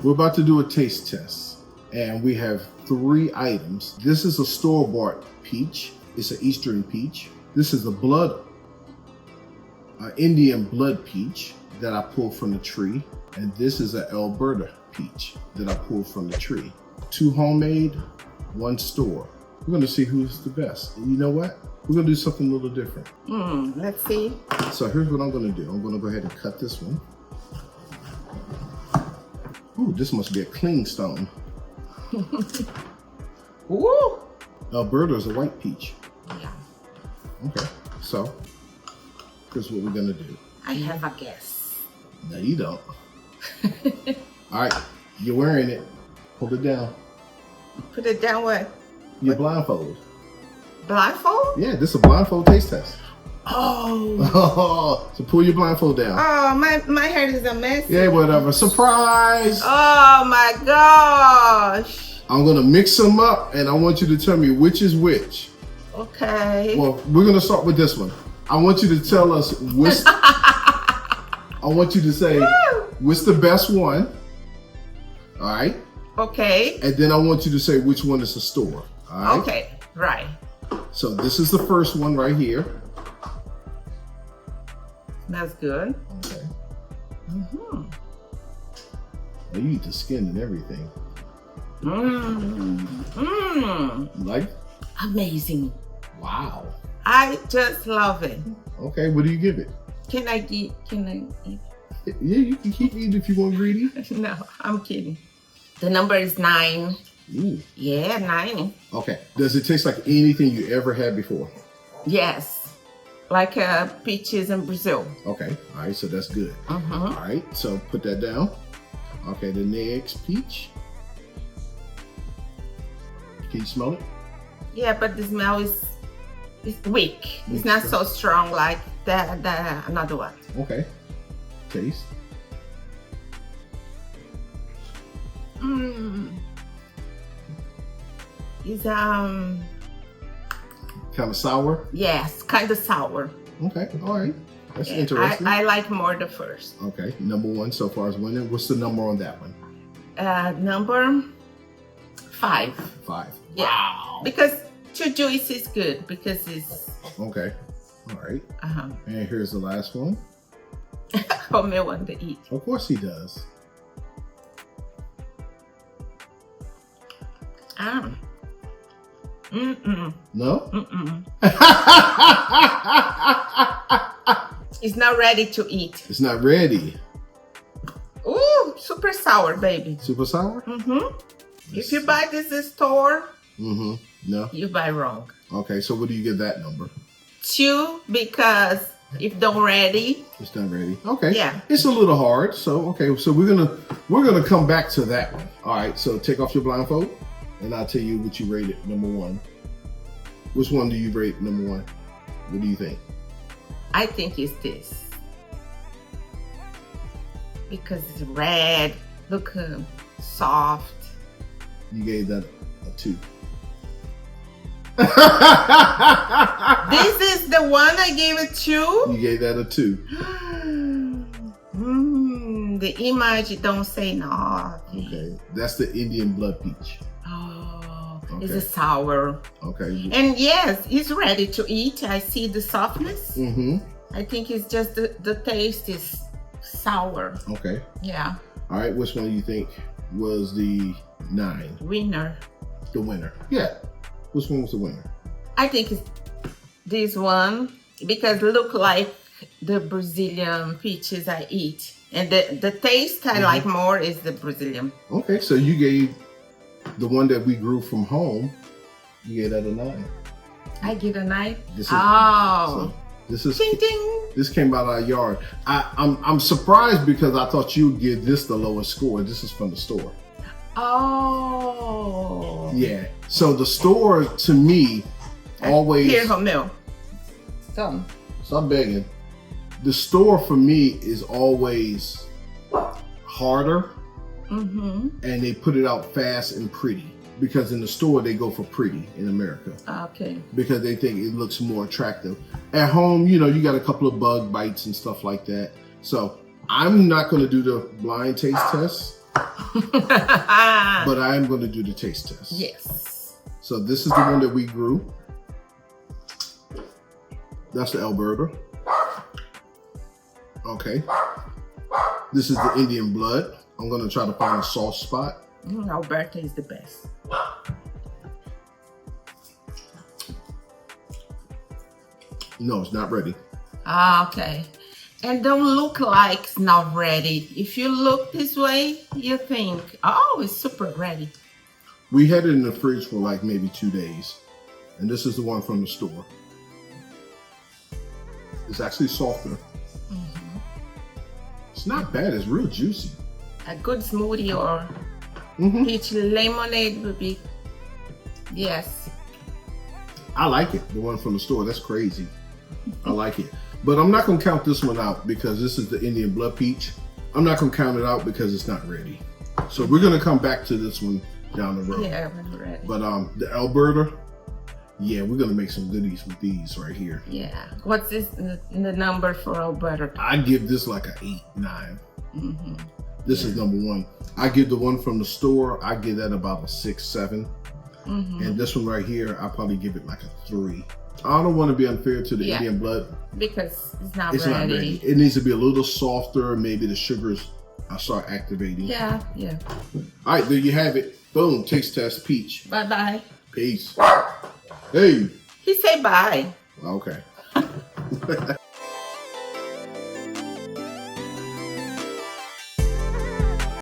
We're about to do a taste test, and we have 3 items. This is a store-bought peach. It's an Eastern peach. This is a Indian blood peach that I pulled from the tree, and this is an Alberta peach that I pulled from the tree. 2 homemade, 1 store. We're gonna see who's the best. And you know what? We're gonna do something a little different. Let's see. So here's what I'm gonna do. I'm gonna go ahead and cut this one. Ooh, this must be a clean stone. Ooh. Alberta is a white peach. Yeah. Okay, so here's what we're gonna do. I have a guess. No, you don't. All right, you're wearing it. Hold it down. Put it down what? You're blindfolded. Blindfold? Yeah, this is a blindfold taste test. Oh. So pull your blindfold down. Oh, my hair is a mess. Yeah, whatever. Surprise! Oh my gosh. I'm gonna mix them up, and I want you to tell me which is which. Okay. Well, we're gonna start with this one. I want you to tell us which. I want you to say what's the best one. All right. Okay. And then I want you to say which one is the store. All right. Okay. Right. So this is the first one right here. That's good. Okay. Mm-hmm. Oh, you eat the skin and everything. You like? Amazing. Wow. I just love it. Okay, what do you give it? Can I eat? Yeah, you can keep eating if you want greedy. No, I'm kidding. The number is 9. Ooh. Yeah, 9. Okay. Does it taste like anything you ever had before? Yes. Like peaches in Brazil. Okay. All right. So that's good. Mm-hmm. All right. So put that down. Okay. The next peach. Can you smell it? Yeah, but the smell is weak. It's not so strong like the another one. Okay. Taste. It's Kind of sour. yes, kind of sour. Okay. All right. That's Yeah, interesting. I like more the first. Okay. Number 1 so far is winning. What's the number on that one? Number 5. 5. Yeah. Wow. Because too juicy is good because it's Okay. All right. uh-huh. And here's the last one. Homie want to eat. Of course he does. No? It's not ready to eat. It's not ready. Ooh, super sour, baby. Super sour? If you buy this in store, No? you buy wrong. Okay, so what do you give that number? 2 because if don't ready, It's not ready. Okay. Yeah. It's a little hard. So okay, so we're gonna come back to that one. All right, so take off your blindfold and I'll tell you what you rated number 1. Which one do you rate number 1? What do you think? I think it's this. Because it's red, look soft. You gave that a 2. This is the one I gave it 2. You gave that a 2. The image don't say no. Okay, that's the Indian blood peach. Oh, Okay. it's a sour. Okay. And yes, it's ready to eat. I see the softness. I think it's just the taste is sour. Okay. Yeah. All right, which one do you think was the 9? Winner. The winner. Yeah. Which one was the winner? I think it's this one because look like the Brazilian peaches I eat. And the taste I like more is the Brazilian. Okay, so you gave the one that we grew from home, you gave that a 9. I give a 9. This is Ding, ding. This came out of our yard. I'm surprised because I thought you'd give this the lowest score. This is from the store. Oh. Yeah. So the store to me always Here, Romeo. So. Stop begging. The store for me is always harder, and they put it out fast and pretty. Because in the store they go for pretty in America. Okay. Because they think it looks more attractive. At home, you know, you got a couple of bug bites and stuff like that. So I'm not going to do the blind taste test. But I am going to do the taste test. Yes. So this is the one that we grew. That's the Alberta. Okay. This is the Indian blood. I'm going to try to find a soft spot. Alberta is the best. No, it's not ready. Okay. And don't look like it's not ready. If you look this way, you think, oh, it's super ready. We had it in the fridge for like maybe 2 days. And this is the one from the store. It's actually softer. Mm-hmm. It's not bad. It's real juicy. A good smoothie or peach lemonade would be, yes. I like it. The one from the store. That's crazy. I like it. But I'm not going to count this one out because this is the Indian blood peach. I'm not going to count it out because it's not ready. So we're going to come back to this one down the road. Yeah, when ready. But the Alberta, yeah, we're going to make some goodies with these right here. Yeah. What's this, the number for Alberta? I give this like an 8, 9. This is number 1. I give the one from the store, I give that about a 6, 7. And this one right here, I probably give it like a 3. I don't want to be unfair to the Indian blood. Because it's not It's ready. not ready. It needs to be a little softer. Maybe the sugars start activating. Yeah, yeah. All right, there you have it. Boom, taste test peach. Bye-bye. Peace. Hey. He said bye. Okay.